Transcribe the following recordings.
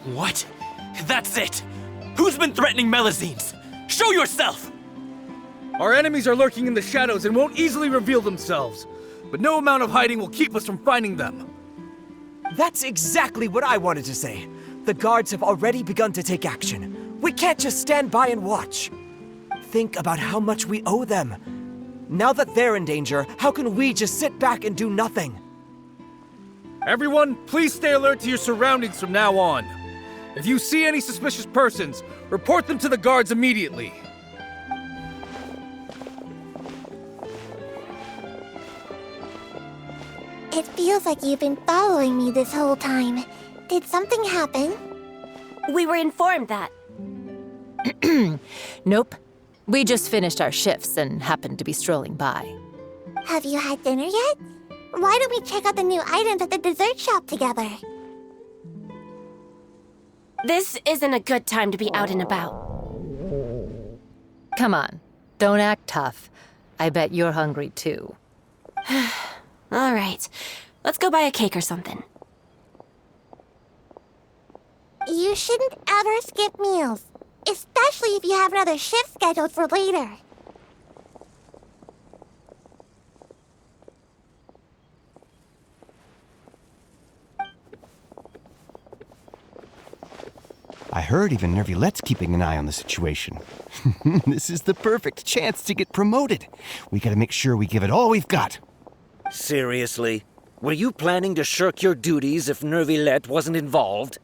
What? That's it! Who's been threatening Melazines? Show yourself! Our enemies are lurking in the shadows and won't easily reveal themselves. But no amount of hiding will keep us from finding them. That's exactly what I wanted to say. The guards have already begun to take action. We can't just stand by and watch. Think about how much we owe them. Now that they're in danger, how can we just sit back and do nothing? Everyone, please stay alert to your surroundings from now on. If you see any suspicious persons, report them to the guards immediately. It feels like you've been following me this whole time. Did something happen? We were informed that. Nope. We just finished our shifts and happened to be strolling by. Have you had dinner yet? Why don't we check out the new items at the dessert shop together? This isn't a good time to be out and about. Come on, don't act tough. I bet you're hungry too. All right, let's go buy a cake or something. You shouldn't ever skip meals, especially if you have another shift scheduled for later. I heard even Neuvillette's keeping an eye on the situation. This is the perfect chance to get promoted. We gotta make sure we give it all we've got. Seriously? Were you planning to shirk your duties if Neuvillette wasn't involved?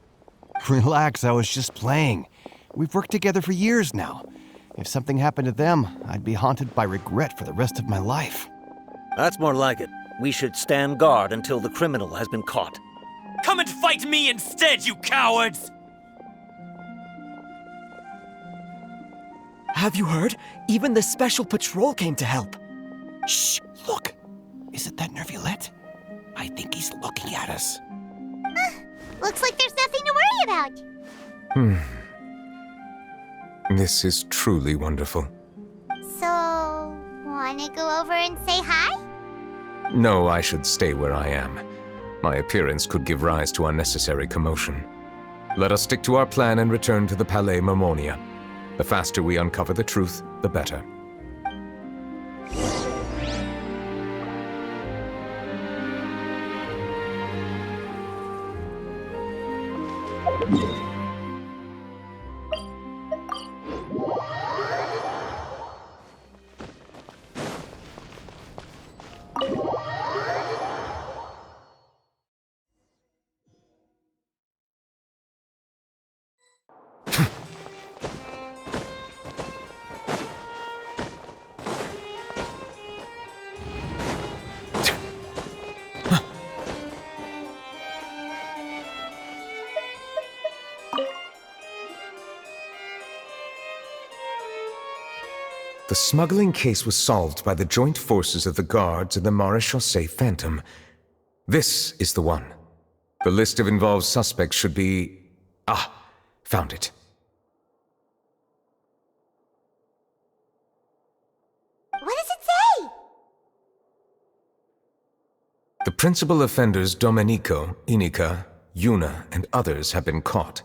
Relax, I was just playing. We've worked together for years now. If something happened to them, I'd be haunted by regret for the rest of my life. That's more like it. We should stand guard until the criminal has been caught. Come and fight me instead, you cowards! Have you heard? Even the special patrol came to help. Shh, look. Isn't that Neuvillette? I think he's looking at us. Looks like there's nothing to worry about. This is truly wonderful. So, wanna go over and say hi? No, I should stay where I am. My appearance could give rise to unnecessary commotion. Let us stick to our plan and return to the Palais Mermonia. The faster we uncover the truth, the better. The smuggling case was solved by the joint forces of the guards and the Maréchaussée Phantom. This is the one. The list of involved suspects should be... found it. What does it say? The principal offenders Domenico, Inica, Yuna, and others have been caught.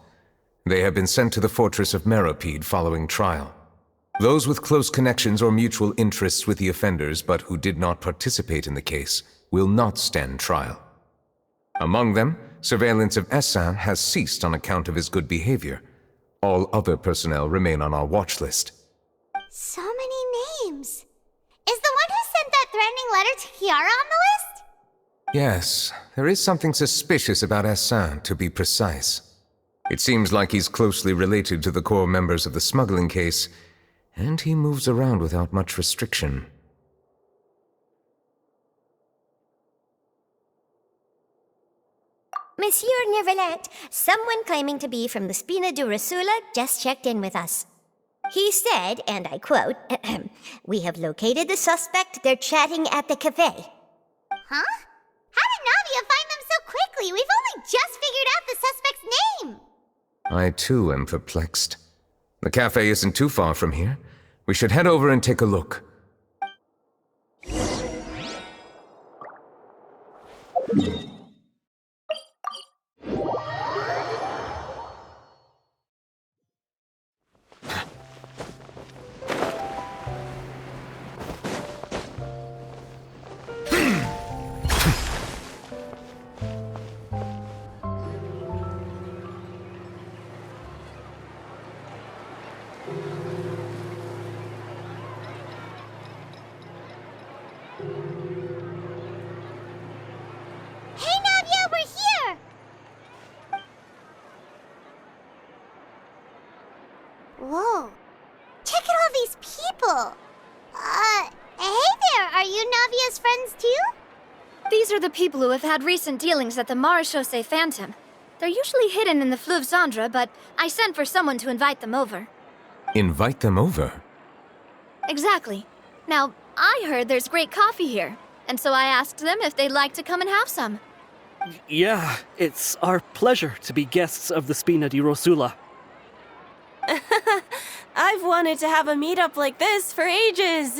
They have been sent to the fortress of Meropide following trial. Those with close connections or mutual interests with the offenders but who did not participate in the case will not stand trial. Among them, surveillance of Essin has ceased on account of his good behavior. All other personnel remain on our watch list. So many names. Is the one who sent that threatening letter to Kiara on the list? Yes, there is something suspicious about Essin, to be precise. It seems like he's closely related to the core members of the smuggling case, and he moves around without much restriction. Monsieur Neuvillette, someone claiming to be from the Spina Durasula just checked in with us. He said, and I quote, "We have located the suspect. They're chatting at the cafe." Huh? How did Navia find them so quickly? We've only just figured out the suspect's name. I too am perplexed. The cafe isn't too far from here. We should head over and take a look. Whoa. Check out all these people. Hey there, are you Navia's friends too? These are the people who have had recent dealings at the Marechaussee Phantom. They're usually hidden in the Fleuve Cendre, but I sent for someone to invite them over. Invite them over? Exactly. Now, I heard there's great coffee here, and so I asked them if they'd like to come and have some. Yeah, it's our pleasure to be guests of the Spina di Rosula. I've wanted to have a meetup like this for ages.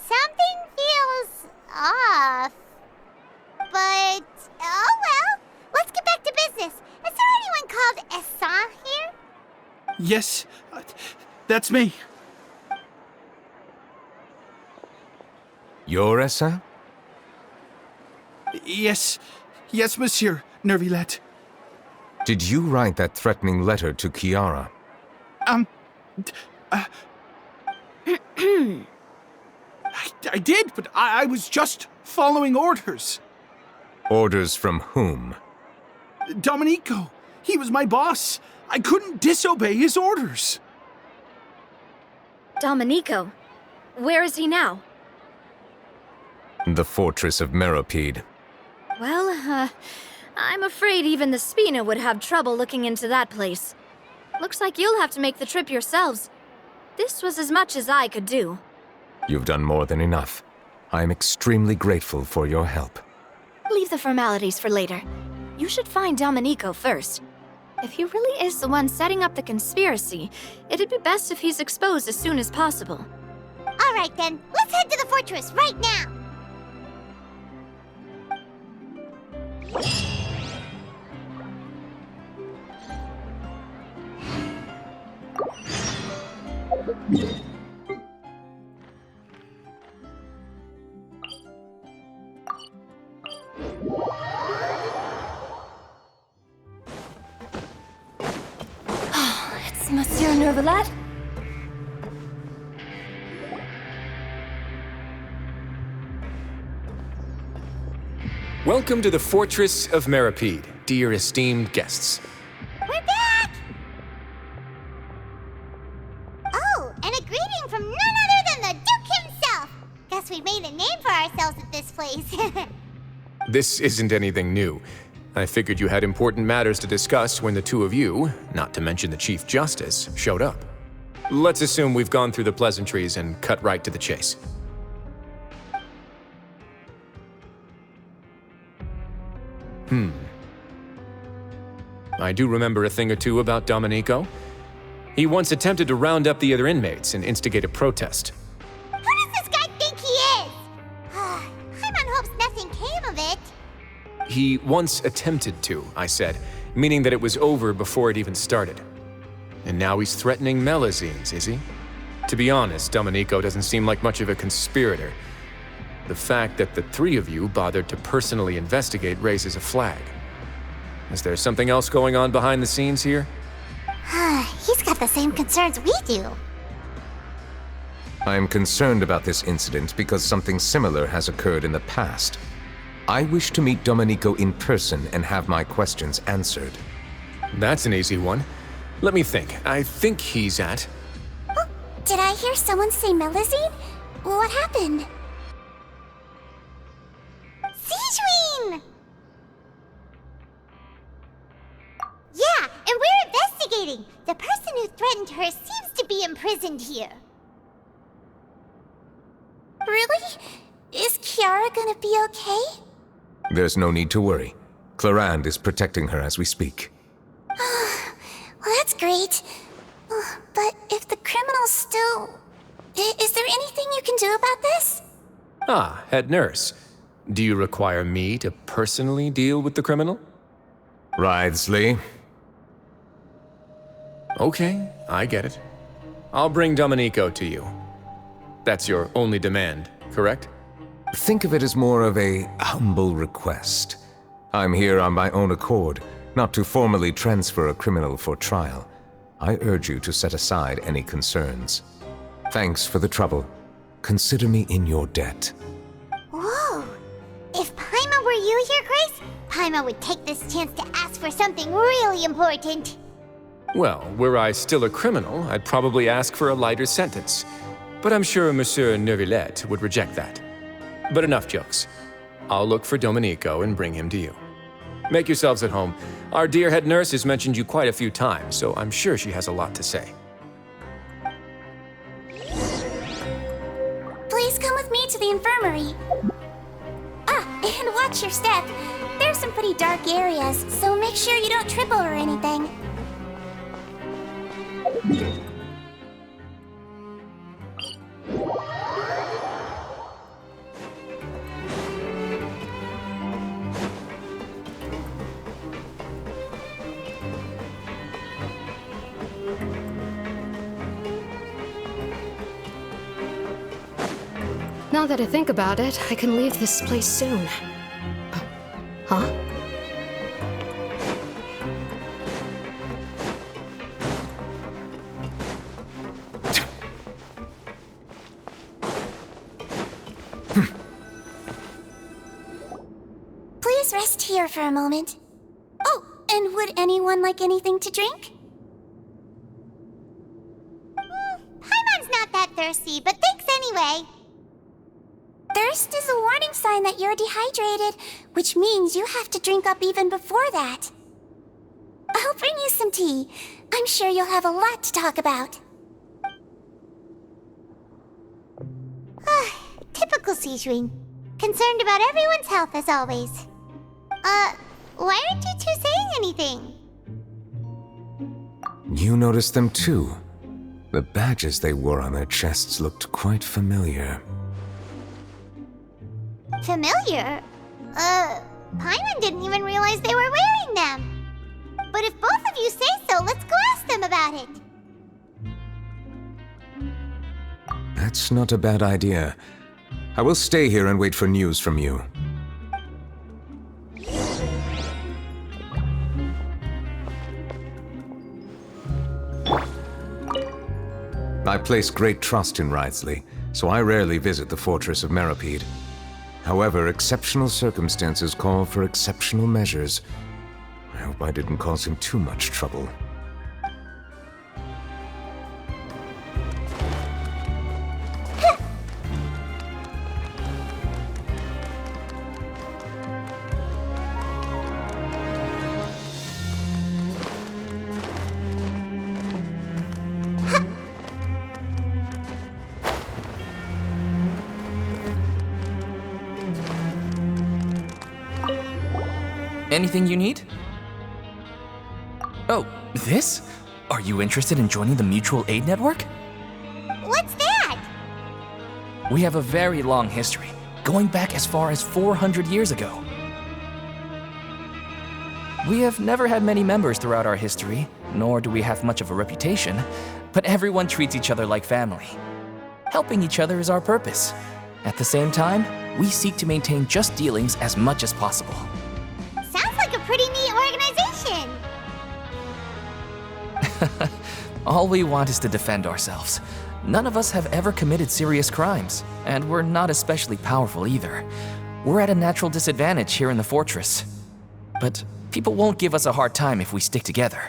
Something feels off. But, oh well. Let's get back to business. Is there anyone called Essan here? Yes, that's me. You're Essa? Yes, monsieur, Neuvillette. Did you write that threatening letter to Kiara? I did, but I was just following orders. Orders from whom? Domenico, he was my boss. I couldn't disobey his orders. Domenico? Where is he now? The fortress of Meropide. Well, I'm afraid even the Spina would have trouble looking into that place. Looks like you'll have to make the trip yourselves. This was as much as I could do. You've done more than enough. I am extremely grateful for your help. Leave the formalities for later. You should find Domenico first. If he really is the one setting up the conspiracy, it'd be best if he's exposed as soon as possible. All right then, let's head to the fortress right now. It's Monsieur Neuvillette? Welcome to the Fortress of Meropide, dear esteemed guests. We're back! Oh, and a greeting from none other than the Duke himself! Guess we made a name for ourselves at this place. This isn't anything new. I figured you had important matters to discuss when the two of you, not to mention the Chief Justice, showed up. Let's assume we've gone through the pleasantries and cut right to the chase. I do remember a thing or two about Domenico. He once attempted to round up the other inmates and instigate a protest. Who does this guy think he is? Paimon hopes nothing came of it. He once attempted to, I said, meaning that it was over before it even started. And now he's threatening Melazines, is he? To be honest, Domenico doesn't seem like much of a conspirator. The fact that the three of you bothered to personally investigate raises a flag. Is there something else going on behind the scenes here? He's got the same concerns we do. I am concerned about this incident because something similar has occurred in the past. I wish to meet Domenico in person and have my questions answered. That's an easy one. Let me think. I think he's at... Oh, did I hear someone say Melazine? What happened? Siegeween! Yeah, and we're investigating. The person who threatened her seems to be imprisoned here. Really? Is Kiara gonna be okay? There's no need to worry. Clarande is protecting her as we speak. Well, that's great. But if the criminal's still... Is there anything you can do about this? Ah, head nurse. Do you require me to personally deal with the criminal? Wriothesley. Okay, I get it. I'll bring Domenico to you. That's your only demand, correct? Think of it as more of a humble request. I'm here on my own accord, not to formally transfer a criminal for trial. I urge you to set aside any concerns. Thanks for the trouble. Consider me in your debt. Whoa! If Paimon were you here, Grace, Paimon would take this chance to ask for something really important. Well, were I still a criminal, I'd probably ask for a lighter sentence. But I'm sure Monsieur Neuvillette would reject that. But enough jokes. I'll look for Domenico and bring him to you. Make yourselves at home. Our dear head nurse has mentioned you quite a few times, so I'm sure she has a lot to say. Please come with me to the infirmary. And watch your step. There's some pretty dark areas, so make sure you don't trip over anything. Now that I think about it, I can leave this place soon. Huh? Please rest here for a moment. Oh, and would anyone like anything to drink? Paimon's not that thirsty, but thanks anyway. Thirst is a warning sign that you're dehydrated, which means you have to drink up even before that. I'll bring you some tea. I'm sure you'll have a lot to talk about. Typical Sijwing. Concerned about everyone's health as always. Why aren't you two saying anything? You noticed them too. The badges they wore on their chests looked quite familiar. Familiar? Paimon didn't even realize they were wearing them. But if both of you say so, let's go ask them about it. That's not a bad idea. I will stay here and wait for news from you. I place great trust in Wriothesley, so I rarely visit the fortress of Meropide. However, exceptional circumstances call for exceptional measures. I hope I didn't cause him too much trouble. Anything you need? Oh, this? Are you interested in joining the Mutual Aid Network? What's that? We have a very long history, going back as far as 400 years ago. We have never had many members throughout our history, nor do we have much of a reputation, but everyone treats each other like family. Helping each other is our purpose. At the same time, we seek to maintain just dealings as much as possible. Sounds like a pretty neat organization. All we want is to defend ourselves. None of us have ever committed serious crimes, and we're not especially powerful either. We're at a natural disadvantage here in the fortress. But people won't give us a hard time if we stick together.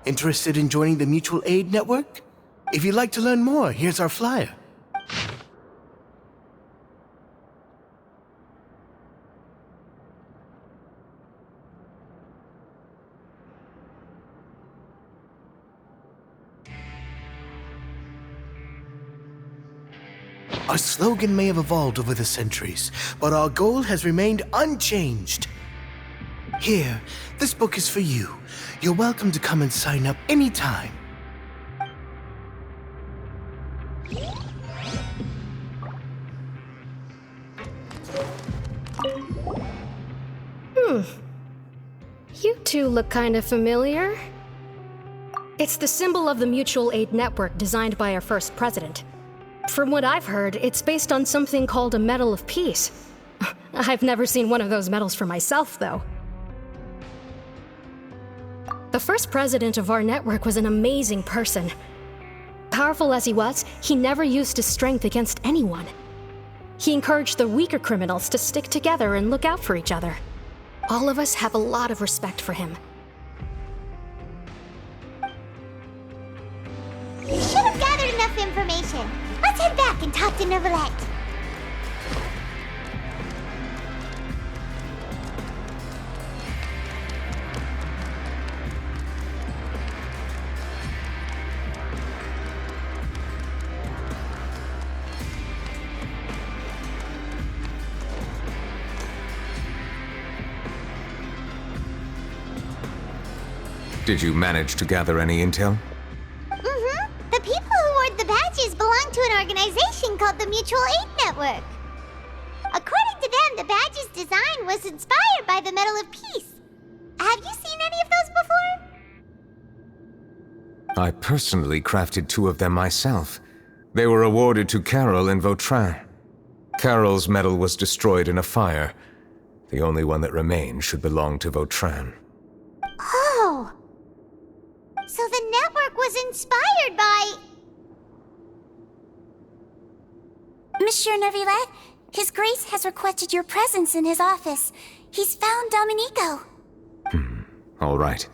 Interested in joining the Mutual Aid Network? If you'd like to learn more, here's our flyer. Our slogan may have evolved over the centuries, but our goal has remained unchanged. Here, this book is for you. You're welcome to come and sign up anytime. You two look kind of familiar. It's the symbol of the Mutual Aid Network designed by our first president. From what I've heard, it's based on something called a Medal of Peace. I've never seen one of those medals for myself, though. The first president of our network was an amazing person. Powerful as he was, he never used his strength against anyone. He encouraged the weaker criminals to stick together and look out for each other. All of us have a lot of respect for him. You should have gathered enough information. Let's head back and talk to Neuvillette. Did you manage to gather any intel? Mm-hmm. The people who wore the badges belong to an organization called the Mutual Aid Network. According to them, the badge's design was inspired by the Medal of Peace. Have you seen any of those before? I personally crafted 2 of them myself. They were awarded to Carol and Vautrin. Carol's medal was destroyed in a fire. The only one that remained should belong to Vautrin. Oh! So the network was inspired by... Monsieur Neuvillette, His Grace has requested your presence in his office. He's found Domenico. All right.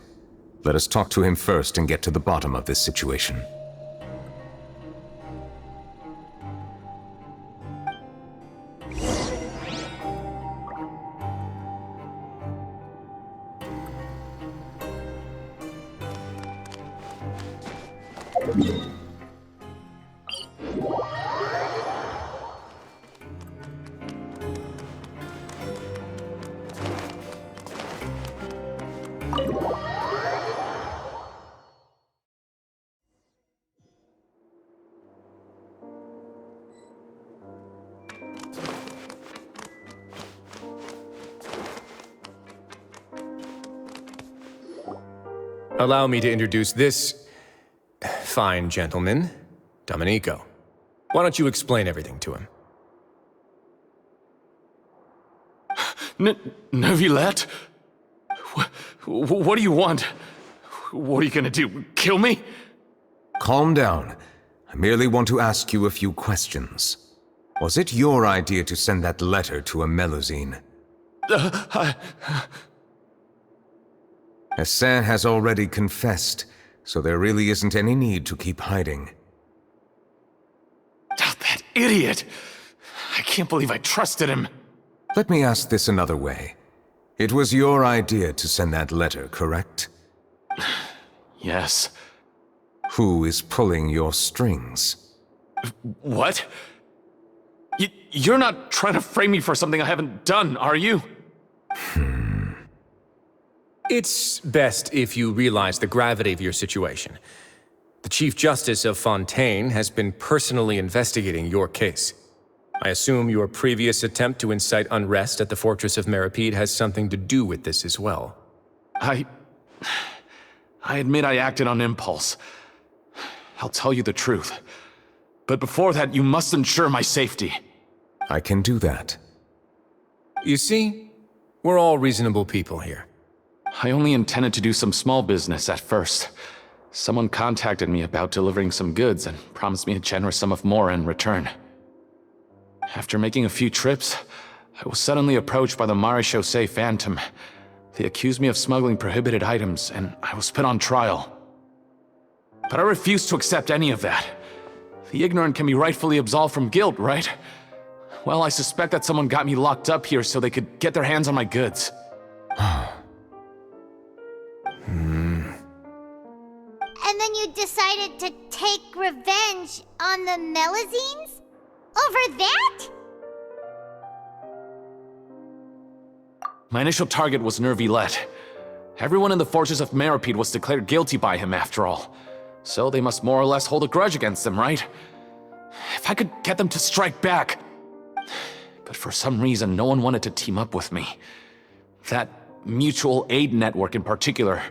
Let us talk to him first and get to the bottom of this situation. Allow me to introduce this fine gentleman, Domenico. Why don't you explain everything to him? Neuvillette? What do you want? What are you gonna do? Kill me? Calm down. I merely want to ask you a few questions. Was it your idea to send that letter to a Melusine? Hassan has already confessed, so there really isn't any need to keep hiding. That idiot! I can't believe I trusted him. Let me ask this another way. It was your idea to send that letter, correct? Yes. Who is pulling your strings? What? You're not trying to frame me for something I haven't done, are you? It's best if you realize the gravity of your situation. The Chief Justice of Fontaine has been personally investigating your case. I assume your previous attempt to incite unrest at the Fortress of Meripede has something to do with this as well. I admit I acted on impulse. I'll tell you the truth. But before that, you must ensure my safety. I can do that. You see, we're all reasonable people here. I only intended to do some small business at first. Someone contacted me about delivering some goods and promised me a generous sum of more in return. After making a few trips, I was suddenly approached by the Marechaussee Phantom. They accused me of smuggling prohibited items, and I was put on trial. But I refused to accept any of that. The ignorant can be rightfully absolved from guilt, right? Well, I suspect that someone got me locked up here so they could get their hands on my goods. And then you decided to take revenge on the Melusines? Over that? My initial target was Neuvillette. Everyone in the Fortress of Meripede was declared guilty by him after all. So they must more or less hold a grudge against him, right? If I could get them to strike back. But for some reason, no one wanted to team up with me. That mutual aid network in particular.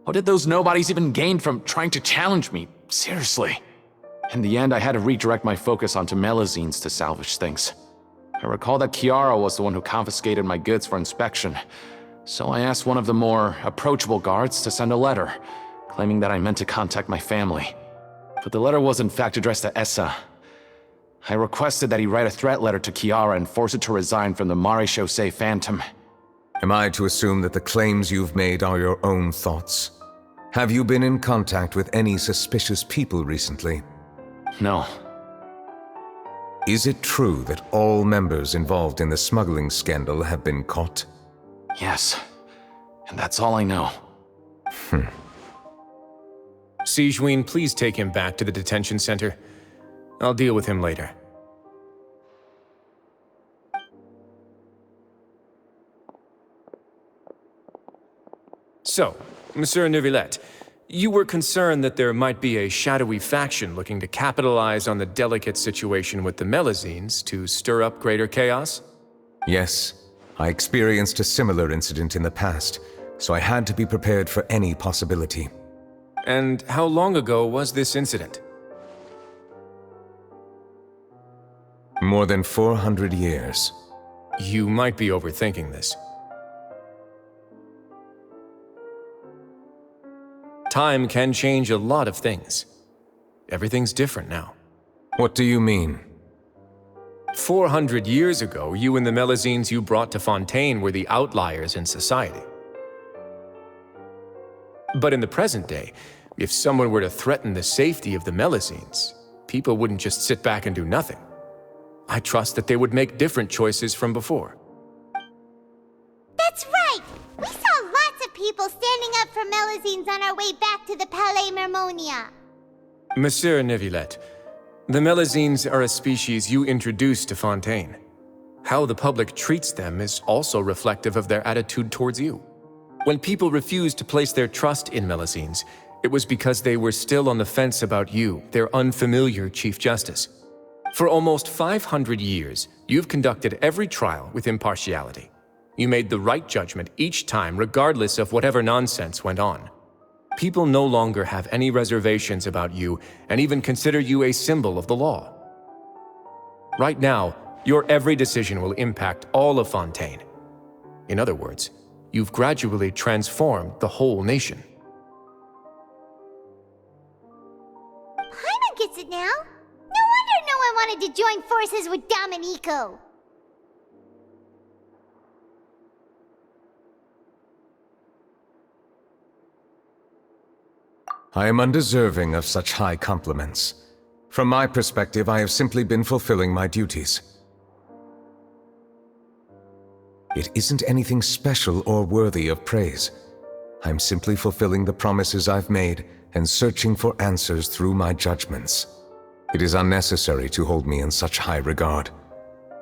What did those nobodies even gain from trying to challenge me? Seriously. In the end, I had to redirect my focus onto Melusines to salvage things. I recall that Chiara was the one who confiscated my goods for inspection, so I asked one of the more approachable guards to send a letter, claiming that I meant to contact my family. But the letter was in fact addressed to Essa. I requested that he write a threat letter to Kiara and force her to resign from the Marechaussee Phantom. Am I to assume that the claims you've made are your own thoughts? Have you been in contact with any suspicious people recently? No. Is it true that all members involved in the smuggling scandal have been caught? Yes. And that's all I know. Sijween, please take him back to the detention center. I'll deal with him later. So, Monsieur Neuvillette, you were concerned that there might be a shadowy faction looking to capitalize on the delicate situation with the Melazines to stir up greater chaos? Yes. I experienced a similar incident in the past, so I had to be prepared for any possibility. And how long ago was this incident? More than 400 years. You might be overthinking this. Time can change a lot of things. Everything's different now. What do you mean? 400 years ago, you and the Melazines you brought to Fontaine were the outliers in society. But in the present day, if someone were to threaten the safety of the Melazines, people wouldn't just sit back and do nothing. I trust that they would make different choices from before. That's right! We saw lots of people standing up for Melazines on our way back to the Palais Mermonia. Monsieur Neuvillette, the Melazines are a species you introduced to Fontaine. How the public treats them is also reflective of their attitude towards you. When people refused to place their trust in Melazines, it was because they were still on the fence about you, their unfamiliar Chief Justice. For almost 500 years, you've conducted every trial with impartiality. You made the right judgment each time, regardless of whatever nonsense went on. People no longer have any reservations about you and even consider you a symbol of the law. Right now, your every decision will impact all of Fontaine. In other words, you've gradually transformed the whole nation. Paimon gets it now. No wonder no one wanted to join forces with Domenico. I am undeserving of such high compliments. From my perspective, I have simply been fulfilling my duties. It isn't anything special or worthy of praise. I'm simply fulfilling the promises I've made and searching for answers through my judgments. It is unnecessary to hold me in such high regard.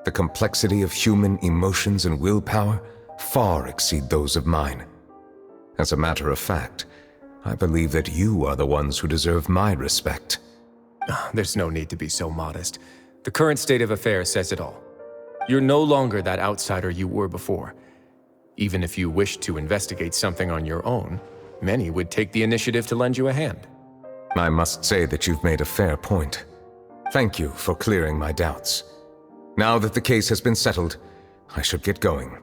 The complexity of human emotions and willpower far exceed those of mine. As a matter of fact, I believe that you are the ones who deserve my respect. There's no need to be so modest. The current state of affairs says it all. You're no longer that outsider you were before. Even if you wished to investigate something on your own, many would take the initiative to lend you a hand. I must say that you've made a fair point. Thank you for clearing my doubts. Now that the case has been settled, I should get going.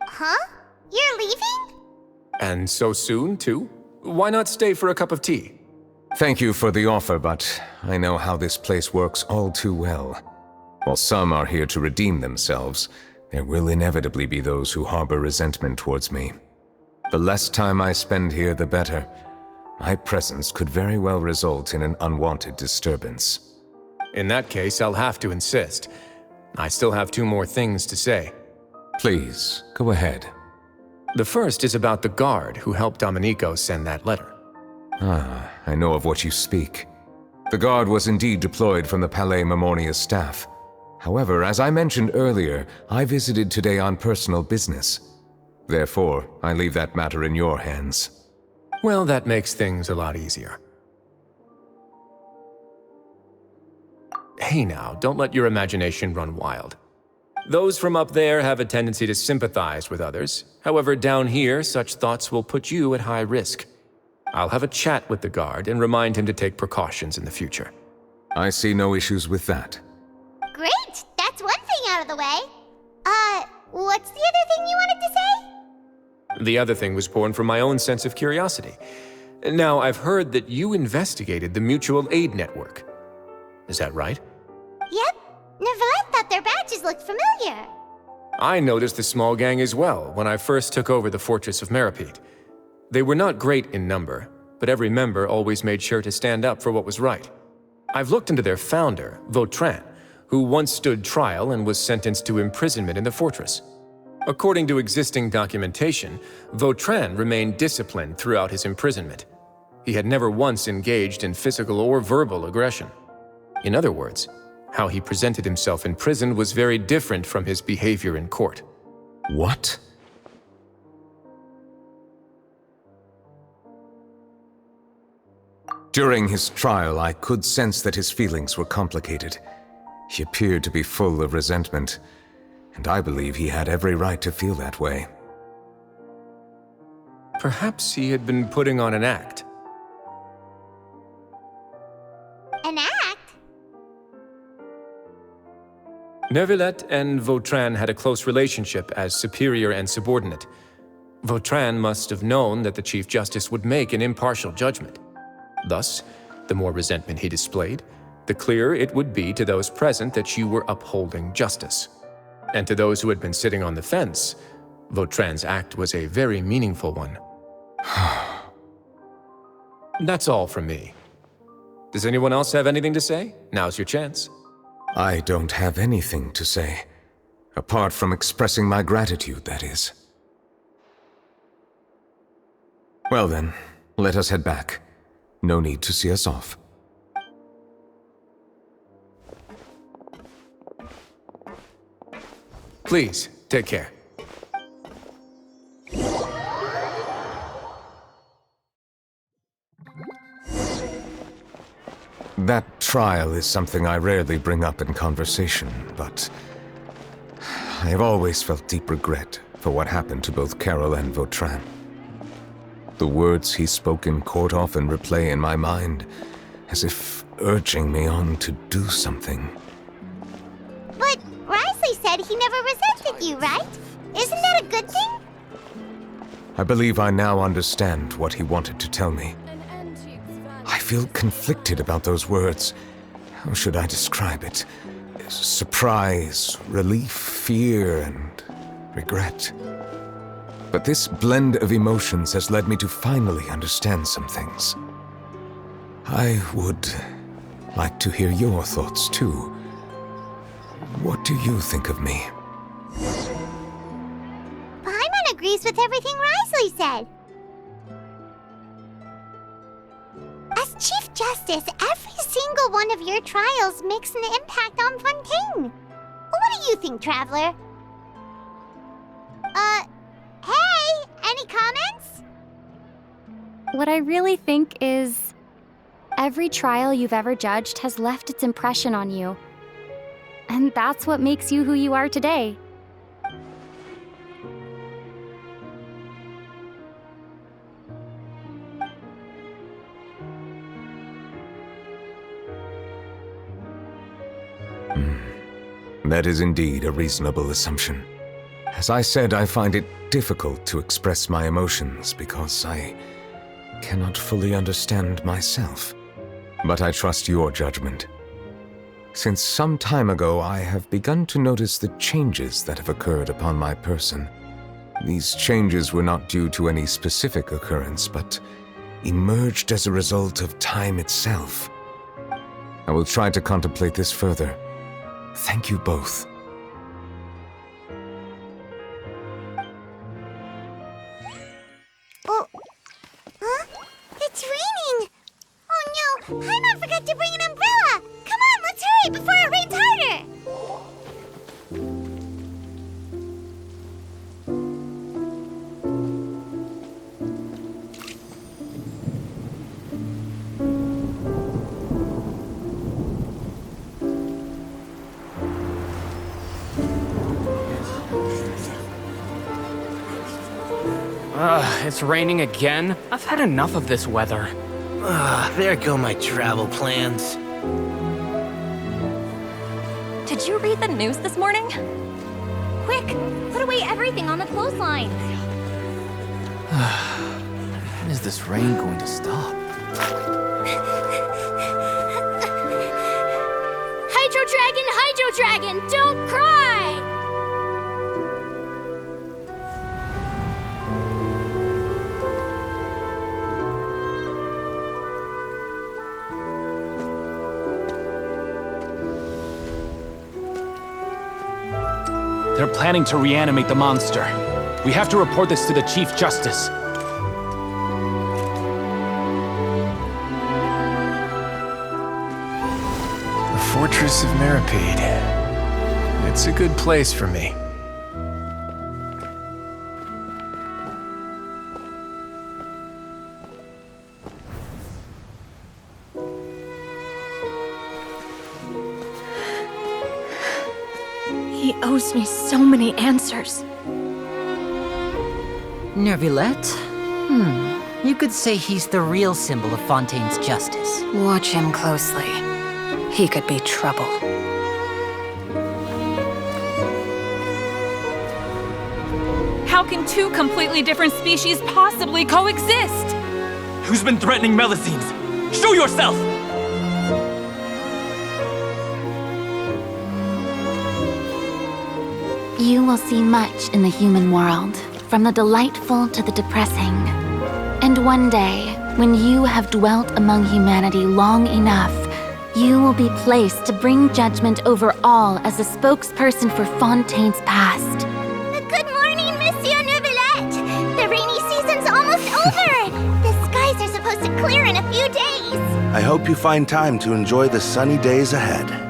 Huh? You're leaving? And so soon, too? Why not stay for a cup of tea? Thank you for the offer, but I know how this place works all too well. While some are here to redeem themselves, there will inevitably be those who harbor resentment towards me. The less time I spend here, the better. My presence could very well result in an unwanted disturbance. In that case, I'll have to insist. I still have 2 more things to say. Please, go ahead. The first is about the guard who helped Domenico send that letter. Ah, I know of what you speak. The guard was indeed deployed from the Palais Mermonia staff. However, as I mentioned earlier, I visited today on personal business. Therefore, I leave that matter in your hands. Well, that makes things a lot easier. Hey now, don't let your imagination run wild. Those from up there have a tendency to sympathize with others. However, down here, such thoughts will put you at high risk. I'll have a chat with the guard and remind him to take precautions in the future. I see no issues with that. Great! That's one thing out of the way. What's the other thing you wanted to say? The other thing was born from my own sense of curiosity. Now, I've heard that you investigated the mutual aid network. Is that right? Yep. Neuvillette thought their badges looked familiar. I noticed the small gang as well when I first took over the Fortress of Meropide. They were not great in number, but every member always made sure to stand up for what was right. I've looked into their founder, Vautrin, who once stood trial and was sentenced to imprisonment in the fortress. According to existing documentation, Vautrin remained disciplined throughout his imprisonment. He had never once engaged in physical or verbal aggression. In other words, how he presented himself in prison was very different from his behavior in court. What? During his trial, I could sense that his feelings were complicated. He appeared to be full of resentment, and I believe he had every right to feel that way. Perhaps he had been putting on an act. An act? Neuvillette and Vautrin had a close relationship as superior and subordinate. Vautrin must have known that the Chief Justice would make an impartial judgment. Thus, the more resentment he displayed, the clearer it would be to those present that you were upholding justice. And to those who had been sitting on the fence, Vautrin's act was a very meaningful one. That's all from me. Does anyone else have anything to say? Now's your chance. I don't have anything to say, apart from expressing my gratitude, that is. Well then, let us head back. No need to see us off. Please, take care. That trial is something I rarely bring up in conversation, but I have always felt deep regret for what happened to both Carol and Vautrin. The words he spoke in court often replay in my mind, as if urging me on to do something. But Risley said he never resented you, right? Isn't that a good thing? I believe I now understand what he wanted to tell me. I feel conflicted about those words. How should I describe it? Surprise, relief, fear, and regret. But this blend of emotions has led me to finally understand some things. I would like to hear your thoughts, too. What do you think of me? Paimon agrees with everything Risley said. As Chief Justice, every single one of your trials makes an impact on Fontaine. What do you think, Traveler? Hey, any comments? What I really think is, every trial you've ever judged has left its impression on you. And that's what makes you who you are today. That is indeed a reasonable assumption. As I said, I find it difficult to express my emotions because I cannot fully understand myself. But I trust your judgment. Since some time ago, I have begun to notice the changes that have occurred upon my person. These changes were not due to any specific occurrence, but emerged as a result of time itself. I will try to contemplate this further. Thank you both. Oh, huh? It's raining! Oh no, Paimon forgot to bring an umbrella! Come on, let's hurry before it rains harder! It's raining again? I've had enough of this weather. There go my travel plans. Did you read the news this morning? Quick, put away everything on the clothesline. Is is this rain going to stop? Hydro Dragon, don't cry! They're planning to reanimate the monster. We have to report this to the Chief Justice. The Fortress of Meropide. It's a good place for me. He owes me so many answers. Neuvillette? You could say he's the real symbol of Fontaine's justice. Watch him closely. He could be trouble. How can two completely different species possibly coexist? Who's been threatening Melusines? Show yourself! You will see much in the human world, from the delightful to the depressing. And one day, when you have dwelt among humanity long enough, you will be placed to bring judgment over all as a spokesperson for Fontaine's past. Good morning, Monsieur Neuvillette! The rainy season's almost over! The skies are supposed to clear in a few days! I hope you find time to enjoy the sunny days ahead.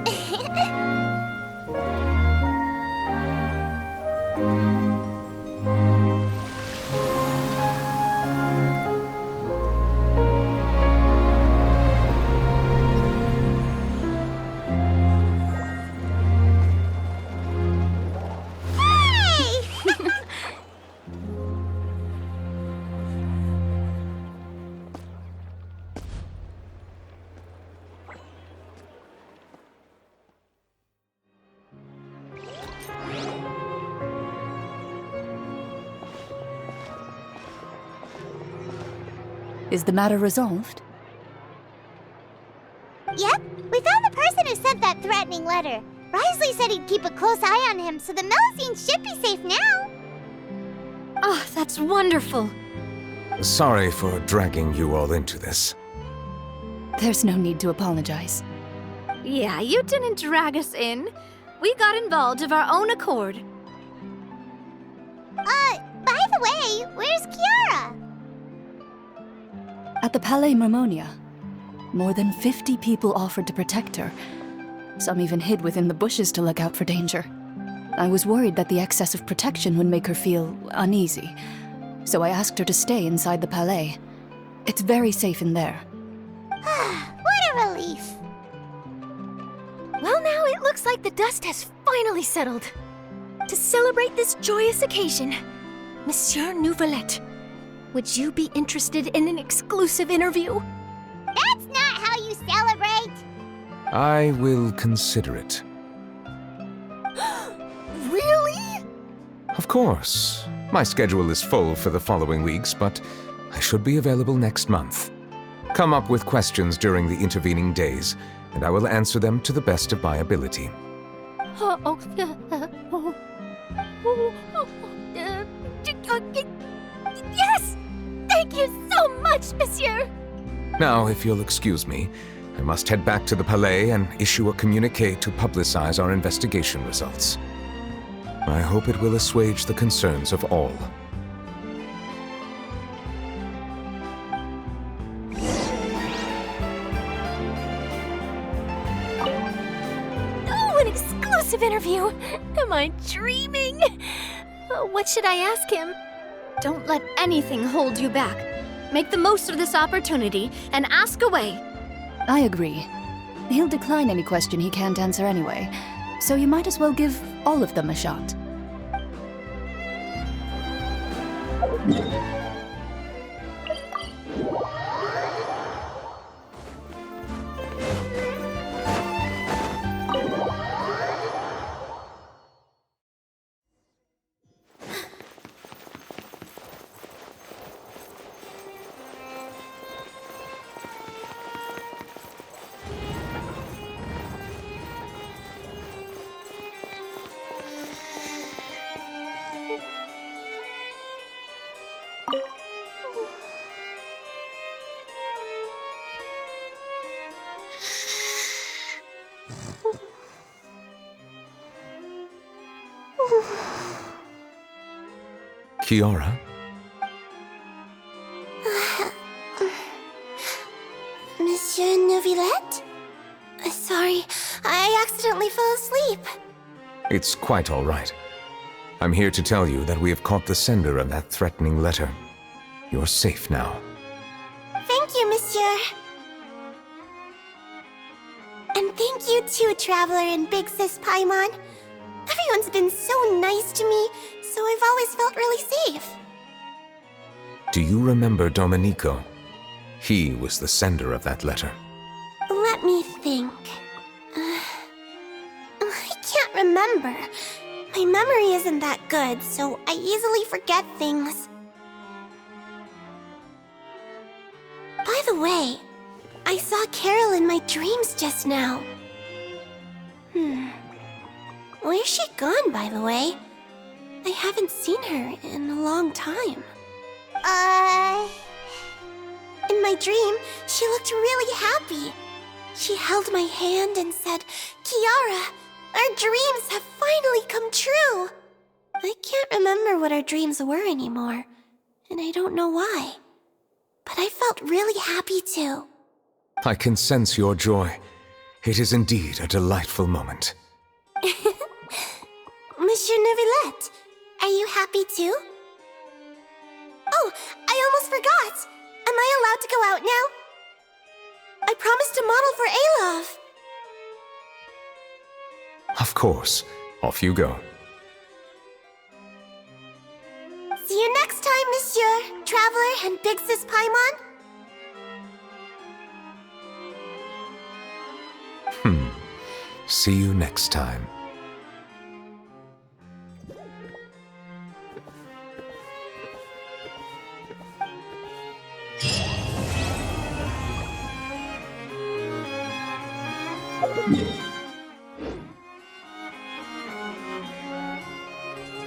Is the matter resolved? Yep, we found the person who sent that threatening letter. Risley said he'd keep a close eye on him, so the Melusines should be safe now. Oh, that's wonderful. Sorry for dragging you all into this. There's no need to apologize. Yeah, you didn't drag us in. We got involved of our own accord. By the way, where's Kiara? At the Palais Mermonia, more than 50 people offered to protect her. Some even hid within the bushes to look out for danger. I was worried that the excess of protection would make her feel uneasy, so I asked her to stay inside the Palais. It's very safe in there. What a relief! Well, now it looks like the dust has finally settled. To celebrate this joyous occasion, Monsieur Neuvillette, would you be interested in an exclusive interview? That's not how you celebrate! I will consider it. Really? Of course. My schedule is full for the following weeks, but I should be available next month. Come up with questions during the intervening days, and I will answer them to the best of my ability. Yes! Thank you so much, Monsieur! Now, if you'll excuse me, I must head back to the Palais and issue a communiqué to publicize our investigation results. I hope it will assuage the concerns of all. Oh, an exclusive interview! Am I dreaming? What should I ask him? Don't let anything hold you back. Make the most of this opportunity and ask away. I agree. He'll decline any question he can't answer anyway, so you might as well give all of them a shot. Kiara? Monsieur Neuvillette? Sorry, I accidentally fell asleep. It's quite all right. I'm here to tell you that we have caught the sender of that threatening letter. You're safe now. Thank you, Monsieur. And thank you too, Traveler and Big Sis Paimon. Everyone's been so nice to me, so I've always felt really safe. Do you remember Domenico? He was the sender of that letter. Let me think. I can't remember. My memory isn't that good, so I easily forget things. By the way, I saw Carol in my dreams just now. Where's she gone, by the way? I haven't seen her in a long time. In my dream, she looked really happy. She held my hand and said, "Kiara, our dreams have finally come true." I can't remember what our dreams were anymore, and I don't know why. But I felt really happy too. I can sense your joy. It is indeed a delightful moment. Monsieur Neuvillette, are you happy too? Oh, I almost forgot! Am I allowed to go out now? I promised to model for Alov. Of course. Off you go. See you next time, Monsieur, Traveler, and Big Sis Paimon. See you next time. Yeah.